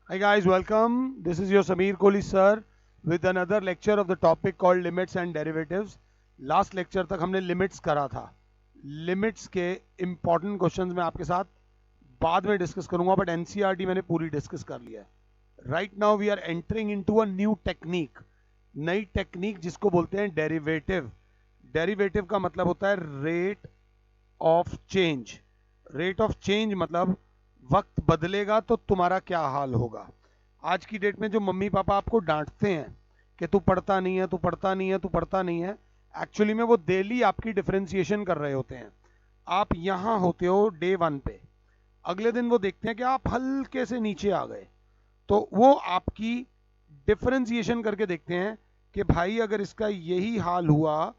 Hi guys, welcome. This is your Sameer Kohli sir with another lecture of the topic called limits and derivatives. Last lecture तक हमने limits करा था. Limits के important questions मैं आपके साथ बाद में डिस्कस करूंगा, बट एनसीईआरटी मैंने पूरी डिस्कस कर लिया है. Right now we are entering into a new technique. नई टेक्निक जिसको बोलते हैं डेरिवेटिव. डेरिवेटिव का मतलब होता है rate of change. Rate of change मतलब वक्त बदलेगा तो तुम्हारा क्या हाल होगा. आज की डेट में जो मम्मी पापा आपको डांटते हैं कि तू पढ़ता नहीं है, तू पढ़ता नहीं है, तू पढ़ता नहीं है, एक्चुअली में वो डेली आपकी डिफरेंशिएशन कर रहे होते हैं. आप यहां होते हो डे वन पे, अगले दिन वो देखते हैं कि आप हल्के से नीचे आ गए, तो वो आपकी डिफरेंशिएशन करके देखते हैं कि भाई अगर इसका यही हाल हुआ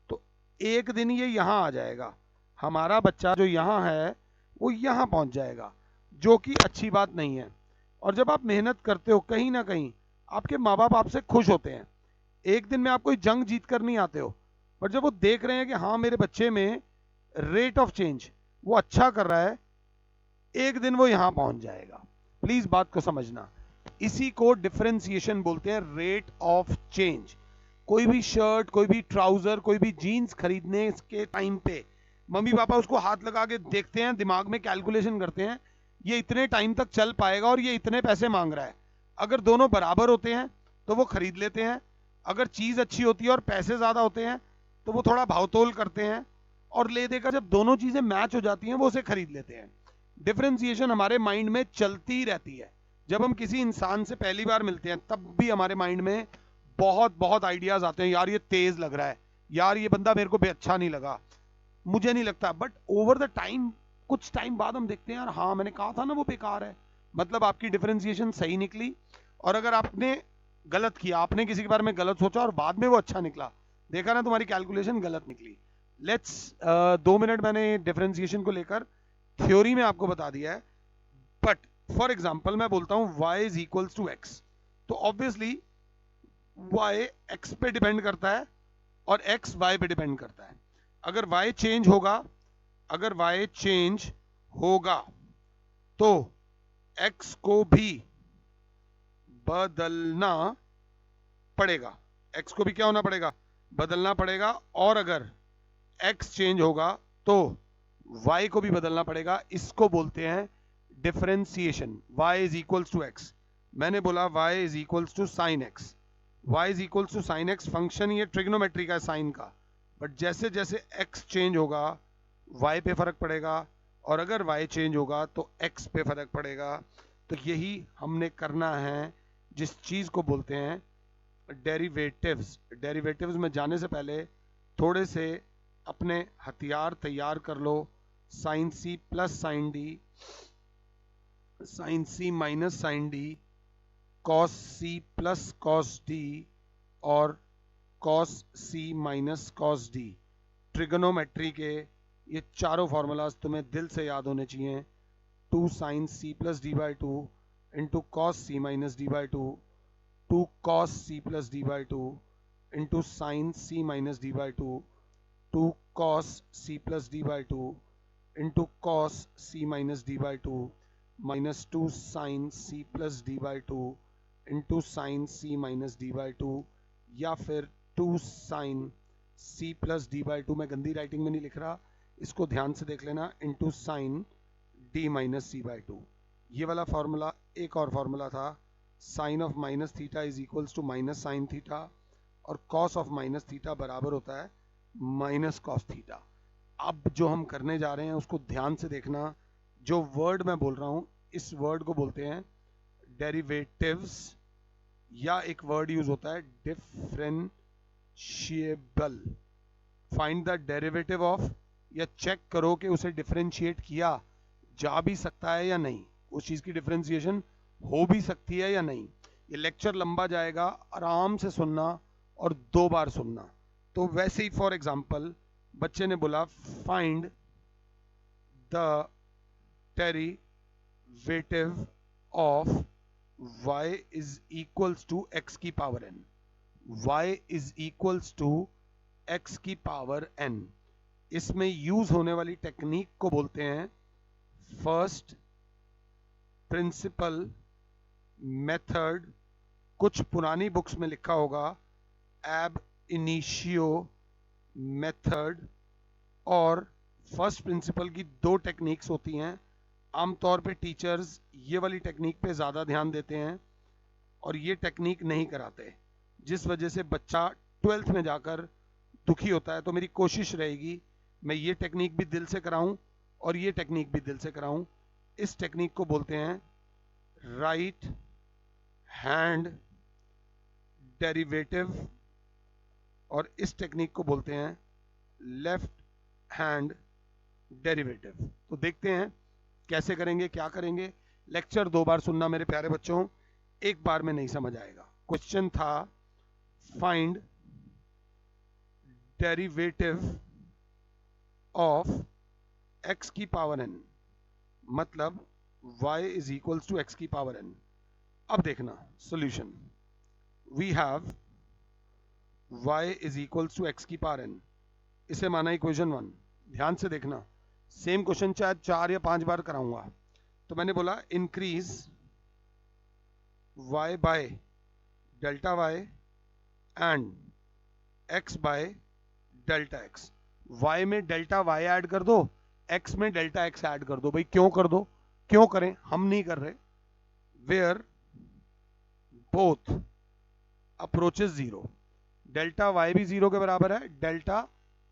तो एक दिन ये यहां आ जाएगा, हमारा बच्चा जो यहां है वो यहां पहुंच जाएगा, जो कि अच्छी बात नहीं है. और जब आप मेहनत करते हो कहीं ना कहीं आपके माँ बाप आपसे खुश होते हैं. एक दिन में आप कोई जंग जीत कर नहीं आते हो, पर जब वो देख रहे हैं कि हाँ मेरे बच्चे में रेट ऑफ चेंज वो अच्छा कर रहा है, एक दिन वो यहां पहुंच जाएगा. प्लीज बात को समझना. इसी को डिफरेंशिएशन बोलते हैं, रेट ऑफ चेंज. कोई भी शर्ट, कोई भी ट्राउजर, कोई भी जीन्स खरीदने के टाइम पे मम्मी पापा उसको हाथ लगा के देखते हैं, दिमाग में कैलकुलेशन करते हैं ये इतने टाइम तक चल पाएगा और ये इतने पैसे मांग रहा है. अगर दोनों बराबर होते हैं तो वो खरीद लेते हैं. अगर चीज अच्छी होती है और पैसे ज्यादा होते हैं तो वो थोड़ा भावतोल करते हैं, और ले देकर जब दोनों चीजें मैच हो जाती हैं वो उसे खरीद लेते हैं. डिफरेंशिएशन हमारे माइंड में चलती ही रहती है. जब हम किसी इंसान से पहली बार मिलते हैं तब भी हमारे माइंड में बहुत बहुत आइडियाज आते हैं. यार ये तेज लग रहा है, यार ये बंदा मेरे को भी अच्छा नहीं लगा, मुझे नहीं लगता. बट ओवर द टाइम, कुछ टाइम बाद हम देखते हैं यार हाँ मैंने कहा था ना वो बेकार है. मतलब आपकी डिफरेंशिएशन सही निकली. और अगर आपने गलत किया, आपने किसी के बारे में गलत सोचा और बाद में वो अच्छा निकला, देखा ना तुम्हारी कैलकुलेशन गलत निकली. लेट्स 2 मिनट मैंने डिफरेंशिएशन को लेकर थ्योरी में आपको बता दिया है. बट फॉर एग्जाम्पल मैं बोलता हूं y is equals to x, तो ऑब्वियसली y x पे डिपेंड करता है और x y पे डिपेंड करता है. अगर y चेंज होगा, अगर y चेंज होगा तो x को भी बदलना पड़ेगा. x को भी क्या होना पड़ेगा, बदलना पड़ेगा. और अगर x चेंज होगा तो y को भी बदलना पड़ेगा. इसको बोलते हैं differentiation. y is equals to x, मैंने बोला y is equals to sine x. y is equals to sine x function ये ट्रिग्नोमेट्री का है, साइन का. बट जैसे जैसे x चेंज होगा y पे फर्क पड़ेगा, और अगर y चेंज होगा तो x पे फर्क पड़ेगा. तो यही हमने करना है, जिस चीज को बोलते हैं डेरिवेटिव्स. डेरिवेटिव्स में जाने से पहले थोड़े से अपने हथियार तैयार कर लो. Sine C plus sine D, sine C minus sine D, cos C plus cos D, और cos C minus cos D. Trigonometry के ये चारों फॉर्मूलाज तुम्हें दिल से याद होने चाहिए. Two sine C plus D by two into cos C minus D by two, two cos C plus D by two into sine C minus D by two, two cos C plus D by two into cos C minus D by two, minus two sine C plus D by two into sine C minus D by two, या फिर two sine C plus D by to. मैं गंदी writing में नहीं लिख रहा, इसको ध्यान से देख लेना. Into sine D minus C by two. ये वाला फॉर्मूला. एक और फॉर्मूला था, sine of minus theta is equals to minus sine theta, और कॉस ऑफ माइनस थीटा बराबर होता है माइनस कॉस थीटा. अब जो हम करने जा रहे हैं उसको ध्यान से देखना. जो वर्ड मैं बोल रहा हूं इस वर्ड को बोलते हैं डेरिवेटिव्स, या एक वर्ड यूज होता है differentiable. Find the derivative of, या चेक करो कि उसे डिफरेंशिएट किया जा भी सकता है या नहीं, उस चीज की डिफरेंशिएशन हो भी सकती है या नहीं. ये लेक्चर लंबा जाएगा, आराम से सुनना और 2 बार सुनना. तो वैसे ही फॉर एग्जांपल बच्चे ने बोला find the derivative of y is equals to x की power n. y is equals to x की पावर n. इसमें यूज होने वाली टेक्निक को बोलते हैं फर्स्ट प्रिंसिपल मेथड, कुछ पुरानी बुक्स में लिखा होगा एब इनिशियो मेथड, और फर्स्ट प्रिंसिपल की दो टेक्निक्स होती हैं। आमतौर पे टीचर्स ये वाली टेक्निक पे ज़्यादा ध्यान देते हैं और ये टेक्निक नहीं कराते, जिस वजह से बच्चा 12th में जाकर दुखी होता है। तो मेरी कोशिश रहेगी मैं ये टेक्निक भी दिल से कराऊं और ये टेक्निक भी दिल से कराऊं। इस टेक्निक को बोलते हैं राइट हैंड डेरिवेटिव और इस टेक्निक को बोलते हैं लेफ्ट हैंड डेरिवेटिव। तो देखते हैं कैसे करेंगे, क्या करेंगे। लेक्चर 2 बार सुनना मेरे प्यारे बच्चों, एक बार में नहीं समझ आएगा। क्वेश्चन था फाइंड डेरिवेटिव ऑफ x की पावर n, मतलब y is equals to x की पावर n। अब देखना solution, we have y is equals to x की पावर n, इसे माना इक्वेशन 1। ध्यान से देखना, सेम क्वेश्चन चाहे 4 या 5 बार कराऊंगा। तो मैंने बोला increase y by delta y and x by delta x। y में डेल्टा y ऐड कर दो, x में डेल्टा x ऐड कर दो। भाई क्यों कर दो, क्यों करें, हम नहीं कर रहे। Where both approaches zero, delta y भी जीरो के बराबर है, डेल्टा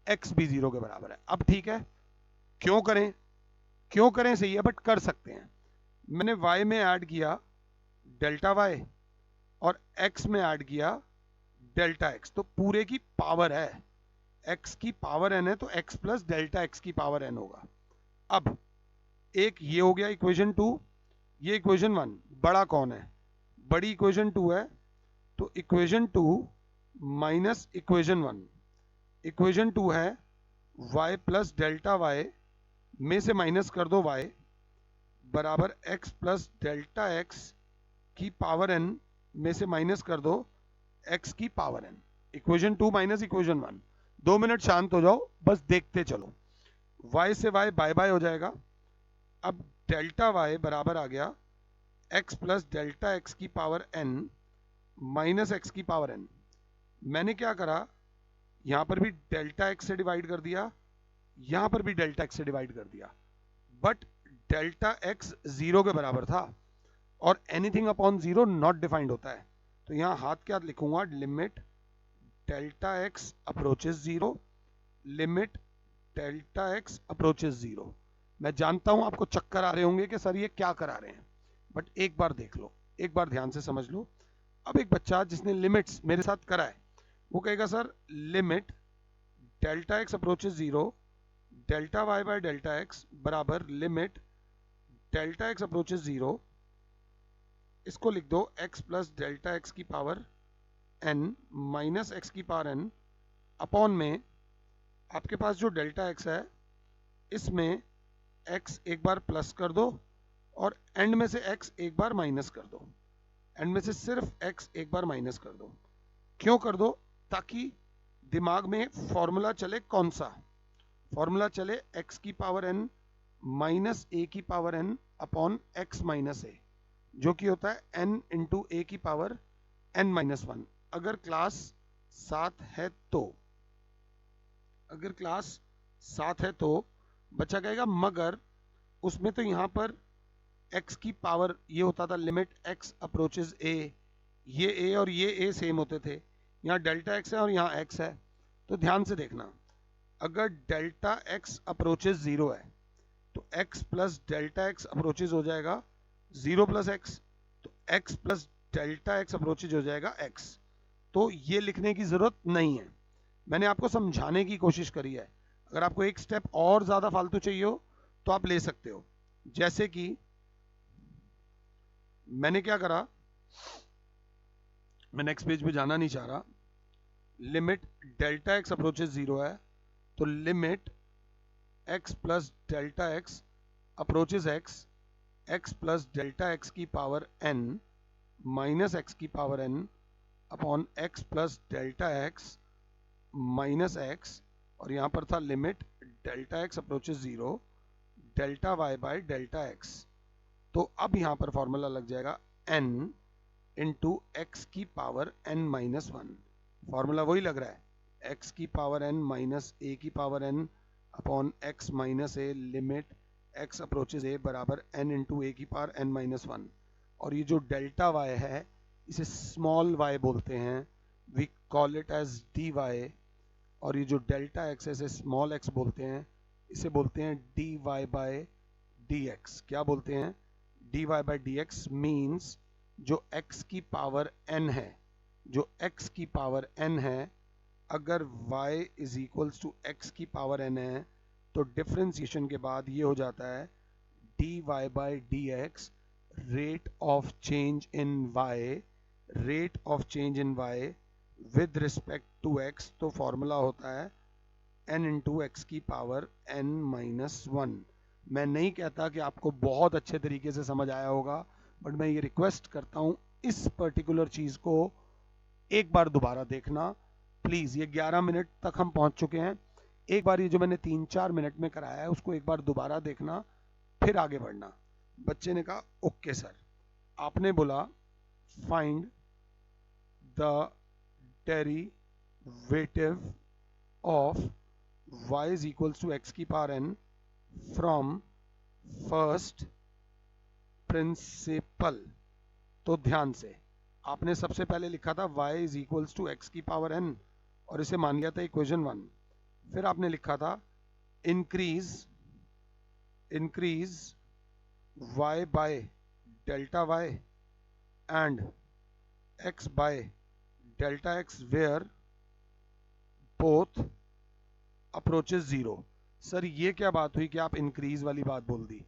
x भी जीरो के बराबर है। अब ठीक है, क्यों करें, क्यों करें सही है, बट कर सकते हैं। मैंने y में ऐड किया डेल्टा y और x में ऐड किया डेल्टा x, तो पूरे की पावर है, x की पावर n है, तो x प्लस डेल्टा x की पावर n होगा। अब एक ये हो गया इक्वेशन 2, ये इक्वेशन 1। बड़ा कौन है, बड़ी इक्वेशन 2 है, तो इक्वेशन 2 माइनस इक्वेशन 1। इक्वेशन 2 है y प्लस डेल्टा y में से माइनस कर दो y बराबर x प्लस डेल्टा x की पावर n में से माइनस कर दो x की power n। Equation 2 minus equation 1। 2 minute शांत हो जाओ, बस देखते चलो। y से y बाय बाय हो जाएगा। अब डेल्टा y बराबर आ गया x प्लस डेल्टा x की पावर n माइनस x की पावर n। मैंने क्या करा, यहां पर भी डेल्टा x से डिवाइड कर दिया, यहां पर भी डेल्टा x से डिवाइड कर दिया, बट डेल्टा x जीरो के बराबर था और anything upon zero not defined होता है। तो यहां हाथ क्या लिखूंगा, limit delta x approaches zero, limit delta x approaches zero. मैं जानता हूं आपको चक्कर आ रहे होंगे कि सर ये क्या करा रहे हैं, बट एक बार देख लो, एक बार ध्यान से समझ लो। अब एक बच्चा जिसने लिमिट्स मेरे साथ करा है वो कहेगा sir limit delta x approaches zero delta y by delta x बराबर limit delta x approaches zero, इसको लिख दो x प्लस डेल्टा x की पावर n माइनस x की पावर n अपॉन में आपके पास जो डेल्टा x है इसमें x एक बार प्लस कर दो और एंड में से x एक बार माइनस कर दो, एंड में से सिर्फ x एक बार माइनस कर दो। क्यों कर दो, ताकि दिमाग में फॉर्मूला चले, कौन सा फॉर्मूला चले, x की पावर n माइनस a की power n upon x minus a, जो कि होता है n इंटू a की पावर n माइनस 1। अगर क्लास 7 है तो, अगर क्लास 7 है तो बच्चा कहेगा मगर उसमें तो यहां पर x की पावर ये होता था लिमिट x अप्रोचेस a, ये a और ये a सेम होते थे, यहाँ डेल्टा x है और यहाँ x है। तो ध्यान से देखना, अगर डेल्टा x अप्रोचेस जीरो है तो x plus delta x approaches हो जाएगा जीरो प्लस x, तो x plus delta x approaches हो जाएगा x। तो ये लिखने की जरूरत नहीं है, मैंने आपको समझाने की कोशिश करी है। अगर आपको एक स्टेप और ज्यादा फालतू चाहिए हो तो आप ले सकते हो। जैसे कि मैंने क्या करा, मैं नेक्स्ट पेज पे जाना नहीं चाह रहा। Limit delta x approaches zero है, तो limit x plus delta x approaches x, x plus delta x की पावर n माइनस x की power n upon x plus delta x minus x, और यहां पर था limit delta x approaches zero delta y by delta x। तो अब यहां पर फॉर्मूला लग जाएगा n इंटू एक्स की power n minus one. Formula वही लग रहा है, x की पावर n माइनस a की power n upon x minus a limit x approaches a बराबर n इंटू a की पावर n माइनस वन। और ये जो डेल्टा y है इसे स्मॉल y बोलते हैं, we call it as dy। और ये जो डेल्टा x है इसे स्मॉल x बोलते हैं, इसे बोलते हैं dy बाय dx। क्या बोलते हैं? dy बाय dx मीन्स जो x की पावर n है, जो x की पावर n है, अगर y is equals to x की पावर n है तो डिफरेंशिएशन के बाद ये हो जाता है dy by dx rate of change in y, rate of change in y with respect to x। तो फॉर्मूला होता है n इंटू एक्स की पावर n माइनस वन। मैं नहीं कहता कि आपको बहुत अच्छे तरीके से समझ आया होगा, बट मैं ये रिक्वेस्ट करता हूँ इस पर्टिकुलर चीज को एक बार दोबारा देखना प्लीज। ये 11 मिनट तक हम पहुंच चुके हैं, एक बार ये जो मैंने 3-4 मिनट में कराया है उसको एक बार दोबारा देखना, फिर आगे बढ़ना। बच्चे ने कहा ओके सर। आपने बोला find the derivative of y is equals to x की power n from first principle। तो ध्यान से आपने सबसे पहले लिखा था y is equals to x की पावर n और इसे मान लिया था इक्वेशन 1। फिर आपने लिखा था increase y by delta y and x by delta x where both approaches zero. Sir ये क्या बात हुई कि आप इंक्रीज वाली बात बोल दी?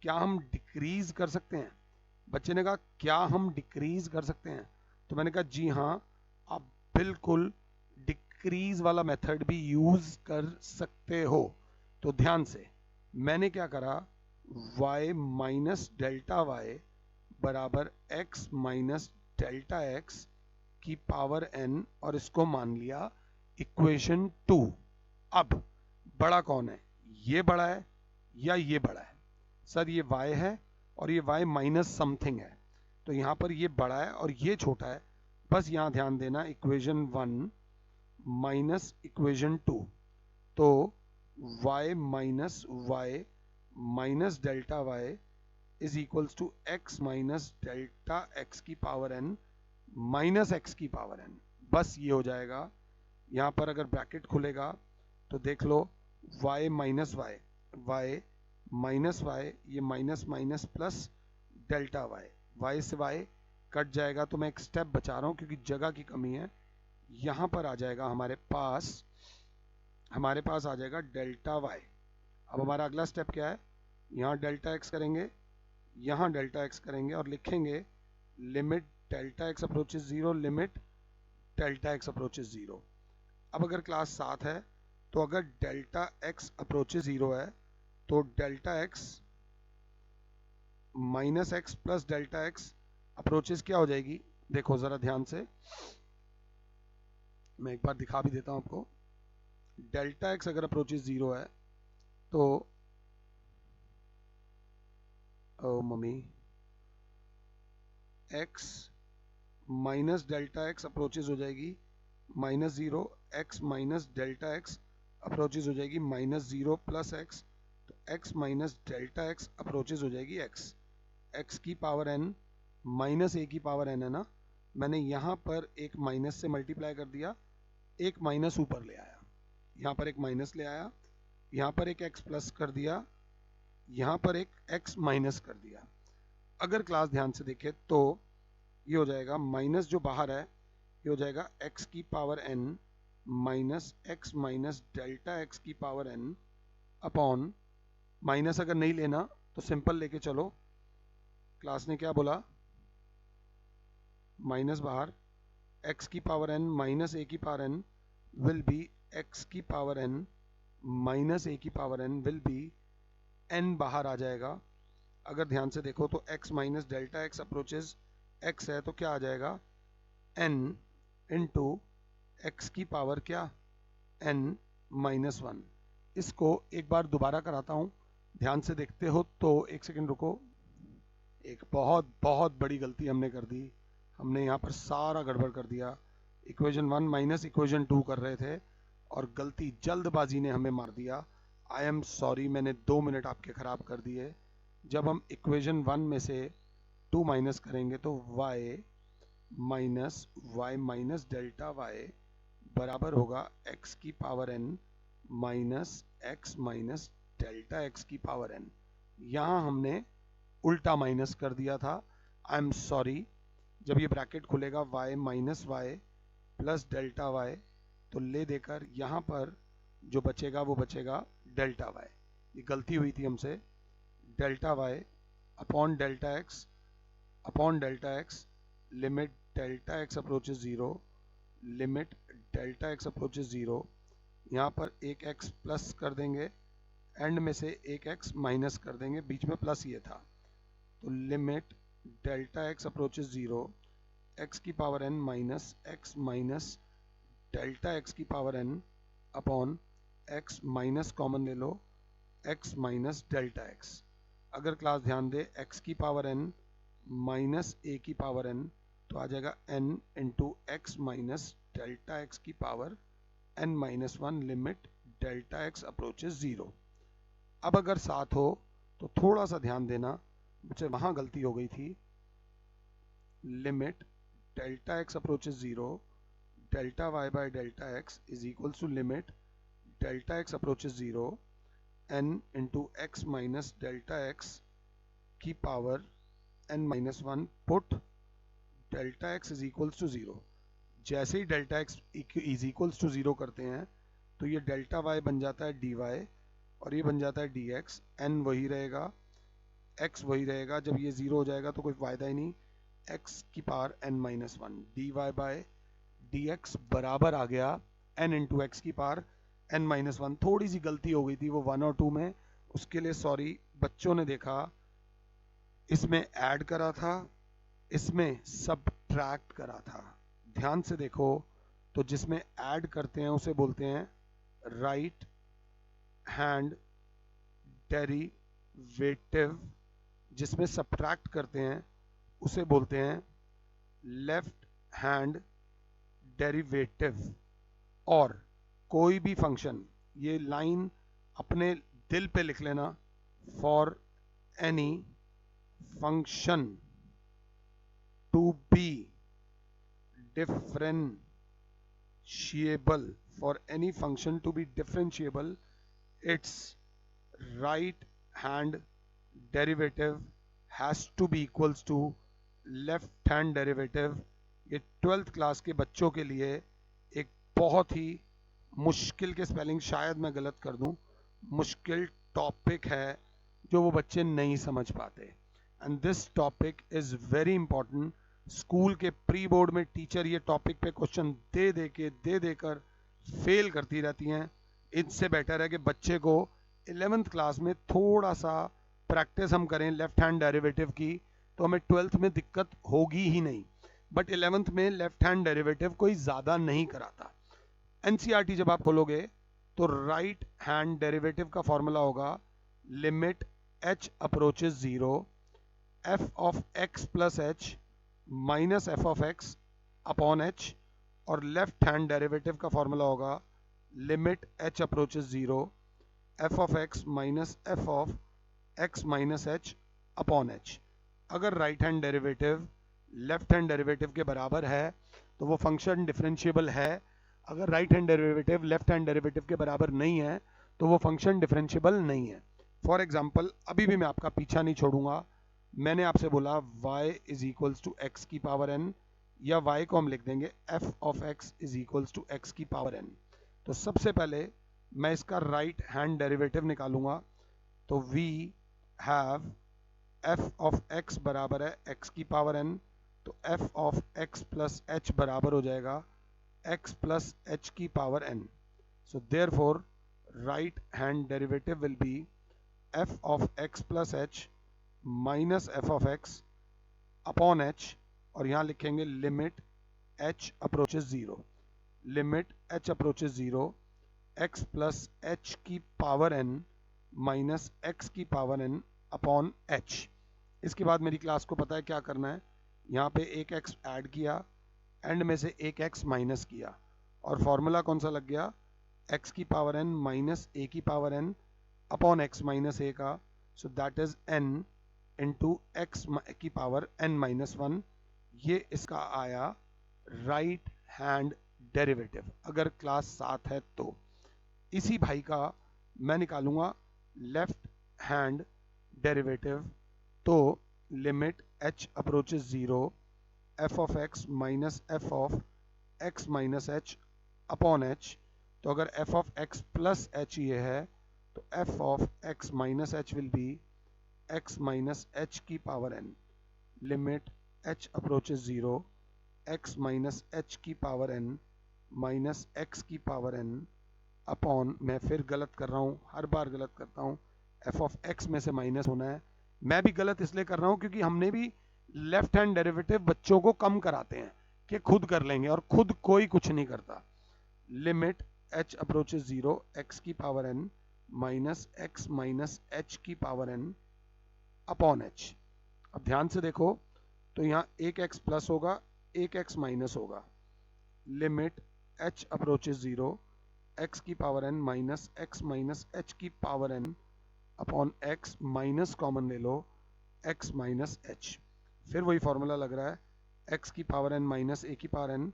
क्या हम डिक्रीज कर सकते हैं? बच्चे ने कहा क्या हम डिक्रीज कर सकते हैं? तो मैंने कहा जी हाँ, आप बिल्कुल डिक्रीज वाला मेथड भी यूज कर सकते हो। तो ध्यान से मैंने क्या करा, y माइनस डेल्टा y बराबर x माइनस डेल्टा x की पावर n और इसको मान लिया इक्वेशन 2। अब बड़ा कौन है, ये बड़ा है या ये बड़ा है? सर ये y है और ये y माइनस समथिंग है, तो यहां पर ये बड़ा है और ये छोटा है। बस यहां ध्यान देना इक्वेशन 1 माइनस इक्वेशन 2। तो y minus y minus delta y is equals to x minus delta x की पावर n माइनस x की पावर n। बस ये हो जाएगा। यहां पर अगर ब्रैकेट खुलेगा तो देख लो y minus y, y minus y, ये minus minus plus delta y, y से y कट जाएगा। तो मैं एक स्टेप बचा रहा हूं क्योंकि जगह की कमी है। यहां पर आ जाएगा हमारे पास आ जाएगा डेल्टा y। अब हमारा अगला स्टेप क्या है, यहाँ डेल्टा x करेंगे, यहाँ डेल्टा x करेंगे और लिखेंगे limit delta x approaches zero, limit delta x approaches zero. अब अगर क्लास 7 है तो अगर डेल्टा x अप्रोचेस जीरो है तो delta x minus x plus delta x approaches क्या हो जाएगी? देखो जरा ध्यान से, मैं एक बार दिखा भी देता हूं आपको। डेल्टा x अगर अप्रोचेस जीरो है तो ओ mummy, x minus delta x approaches हो जाएगी minus zero, x minus delta x approaches हो जाएगी माइनस जीरो प्लस x, तो x minus delta x approaches हो जाएगी x की पावर n माइनस a की पावर n है ना। मैंने यहाँ पर एक माइनस से मल्टीप्लाई कर दिया, एक माइनस ऊपर ले आया, यहाँ पर एक माइनस ले आया, यहाँ पर एक x प्लस कर दिया, यहाँ पर एक x माइनस कर दिया। अगर क्लास ध्यान से देखे तो ये हो जाएगा माइनस जो बाहर है ये हो जाएगा x की power n minus x minus delta x की पावर n अपॉन, माइनस अगर नहीं लेना तो सिंपल लेके चलो। क्लास ने क्या बोला, माइनस बाहर, x की पावर n माइनस a की power n will be x की पावर n माइनस a की power n will be n बाहर आ जाएगा। अगर ध्यान से देखो तो x minus delta x approaches x है तो क्या आ जाएगा n इंटू एक्स की पावर क्या n माइनस वन। इसको एक बार दोबारा कराता हूं, ध्यान से देखते हो तो एक सेकंड रुको। एक बहुत बहुत बड़ी गलती हमने कर दी। हमने यहाँ पर सारा गड़बड़ कर दिया। इक्वेशन 1 माइनस इक्वेशन 2 कर रहे थे और गलती जल्दबाजी ने हमें मार दिया। आई एम सॉरी, मैंने 2 मिनट आपके ख़राब कर दिए। जब हम इक्वेशन 1 में से 2 माइनस करेंगे तो y माइनस डेल्टा y बराबर होगा x की power n minus x minus delta x की पावर n। यहाँ हमने उल्टा माइनस कर दिया था। I am sorry. जब ये ब्रैकेट खुलेगा y minus y plus delta y, तो ले देकर यहाँ पर जो बचेगा वो बचेगा डेल्टा y। ये गलती हुई थी हमसे। Delta y upon delta x limit delta x approaches 0, limit delta x approaches 0। यहाँ पर एक x प्लस कर देंगे, एंड में से एक x माइनस कर देंगे, बीच में प्लस ये था। तो limit delta x approaches 0, x की power n minus x minus delta x की power n upon x minus common ले लो, x माइनस डेल्टा x। अगर क्लास ध्यान दे, x की पावर n माइनस a की पावर n, तो आ जाएगा n into X minus delta X की power n minus 1 limit delta X approaches 0। अब अगर साथ हो तो थोड़ा सा ध्यान देना, मुझसे वहां गलती हो गई थी। Limit delta X approaches 0, delta Y by delta X is equals to limit delta X approaches 0 n into X minus delta X की power n minus 1 put delta X is equals to 0। जैसे ही delta X is equals to 0 करते हैं तो ये delta Y बन जाता है dy और ये बन जाता है dx। n वही रहेगा, x वही रहेगा। जब ये 0 हो जाएगा तो कोई फायदा ही नहीं। x की power n minus 1 dy by dx बराबर आ गया n इंटू एक्स की पावर n माइनस 1। थोड़ी सी गलती हो गई थी वो 1 और 2 में, उसके लिए सॉरी। बच्चों ने देखा इसमें ऐड करा था, इसमें सबट्रैक्ट करा था। ध्यान से देखो तो जिसमें ऐड करते हैं उसे बोलते हैं राइट हैंड डेरिवेटिव, जिसमें सबट्रैक्ट करते हैं उसे बोलते हैं लेफ्ट हैंड डेरिवेटिव। और कोई भी फंक्शन, ये लाइन अपने दिल पे लिख लेना, for any function to be differentiable, for any function to be differentiable, its right hand derivative has to be equals to left hand derivative। ये 12th क्लास के बच्चों के लिए एक बहुत ही मुश्किल के स्पेलिंग शायद मैं गलत कर दूं, मुश्किल टॉपिक है जो वो बच्चे नहीं समझ पाते। And this topic is very important. School के प्री बोर्ड में टीचर ये टॉपिक पे क्वेश्चन दे देकर फेल करती रहती हैं। इससे बेटर है कि बच्चे को 11th क्लास में थोड़ा सा प्रैक्टिस हम करें लेफ्ट हैंड डेरिवेटिव की, तो हमें 12th में दिक्कत होगी ही नहीं। बट 11th में लेफ्ट हैंड डेरिवेटिव कोई ज़्यादा नहीं कराता। एनसीईआरटी जब आप खोलोगे तो राइट हैंड डेरिवेटिव का फॉर्मूला होगा limit h approaches 0 f of x plus H minus F of X upon H, और लेफ्ट हैंड डेरिवेटिव का फॉर्मूला होगा limit h approaches 0 F of X minus F of X minus H upon H. अगर right hand derivative left hand derivative के बराबर है तो वो function differentiable है। अगर right hand derivative left hand derivative के बराबर नहीं है तो वो फंक्शन डिफरेंशिएबल नहीं है। फॉर एग्जाम्पल, अभी भी मैं आपका पीछा नहीं छोड़ूंगा। मैंने आपसे बोला y is equals to x की पावर n, या y को हम लिख देंगे f of x is equals to x की पावर n। तो सबसे पहले मैं इसका राइट हैंड डेरिवेटिव निकालूंगा। तो we have f of x बराबर है x की पावर n, तो f of x plus h बराबर हो जाएगा x प्लस h की power n। So therefore right hand derivative will be f of x plus h minus F of X upon H, और यहाँ लिखेंगे limit h approaches 0, limit h approaches 0 x plus h की power n minus x की power n upon h। इसके बाद मेरी class को पता है क्या करना है, यहाँ पे एक x ऐड किया, एंड में से एक x माइनस किया, और फॉर्मूला कौन सा लग गया, x की पावर n माइनस a की power n upon x minus a का, so that is n into x की पावर n माइनस 1। ये इसका आया राइट हैंड डेरिवेटिव, अगर क्लास 7 है तो। इसी भाई का मैं निकालूंगा लेफ्ट हैंड डेरिवेटिव, तो limit h approaches 0 f of x minus f of x minus h upon h। तो अगर f of x plus h ये है तो f of x minus h will be x minus h की power n, limit h approaches 0 x minus h की power n minus x की power n upon, मैं फिर गलत कर रहा हूँ, हर बार गलत करता हूँ, f ऑफ x में से माइनस होना है। मैं भी गलत इसलिए कर रहा हूँ क्योंकि हमने भी लेफ्ट हैंड डेरिवेटिव बच्चों को कम कराते हैं कि खुद कर लेंगे, और खुद कोई कुछ नहीं करता। लिमिट h अप्रोचेस 0 x की power n minus x minus h की पावर n अपॉन h। अब ध्यान से देखो, तो यहाँ एक x प्लस होगा, एक x माइनस होगा। लिमिट h अप्रोचेस 0 x की power n minus x minus h की power n upon x, minus common ले लो, x माइनस h। फिर वही फॉर्मूला लग रहा है, x की पावर n माइनस a की power n,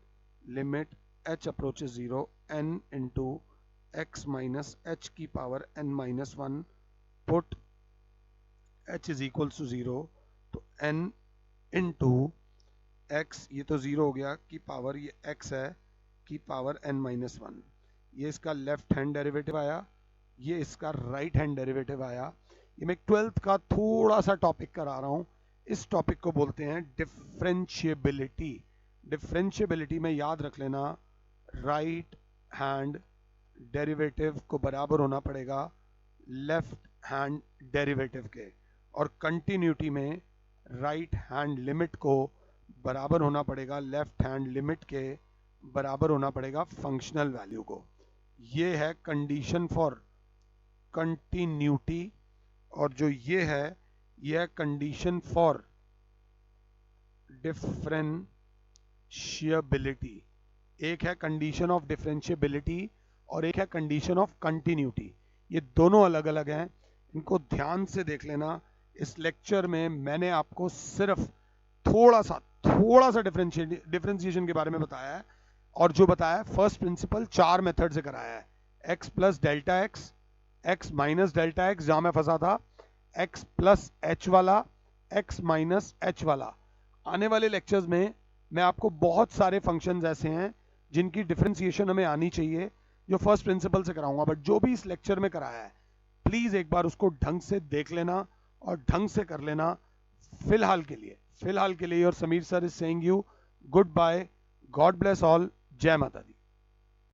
limit h approaches 0 n into x minus h की power n minus 1, put h is equals to 0, तो n इंटू x, ये तो 0 हो गया, की पावर ये x है, की पावर n माइनस 1। ये इसका लेफ्ट हैंड डेरिवेटिव आया, ये इसका राइट हैंड डेरिवेटिव आया। ये मैं 12th का थोड़ा सा टॉपिक करा रहा हूँ, इस टॉपिक को बोलते हैं डिफरेंशिएबिलिटी। डिफरेंशिएबिलिटी में याद रख लेना, राइट हैंड डेरिवेटिव को बराबर होना पड़ेगा लेफ्ट हैंड डेरिवेटिव के, और कंटिन्यूटी में राइट हैंड लिमिट को बराबर होना पड़ेगा लेफ्ट हैंड लिमिट के, बराबर होना पड़ेगा फंक्शनल वैल्यू को। ये है कंडीशन फॉर कंटिन्यूटी, और जो ये है कंडीशन फॉर डिफरेंशिएबिलिटी। एक है कंडीशन ऑफ डिफरेंशिएबिलिटी और एक है कंडीशन ऑफ कंटिन्यूटी। ये दोनों अलग अलग हैं, इनको ध्यान से देख लेना। इस लेक्चर में मैंने आपको सिर्फ थोड़ा सा डिफरेंशिएशन के बारे में बताया है, और जो बताया फर्स्ट प्रिंसिपल 4 मेथड से कराया है, x plus delta x, x minus delta x जहां मैं फंसा था, x प्लस h वाला, x माइनस h वाला। आने वाले लेक्चर्स में मैं आपको बहुत सारे फंक्शंस ऐसे हैं जिनकी डिफरेंशिएशन हमें आनी चाहिए, जो फर्स्ट प्रिंसिपल से कराऊंगा। बट जो भी इस लेक्चर में कराया है प्लीज एक बार उसको ढंग से देख लेना और ढंग से कर लेना। फिलहाल के लिए your Sameer sir is saying you good bye, God bless all, जय माता दी।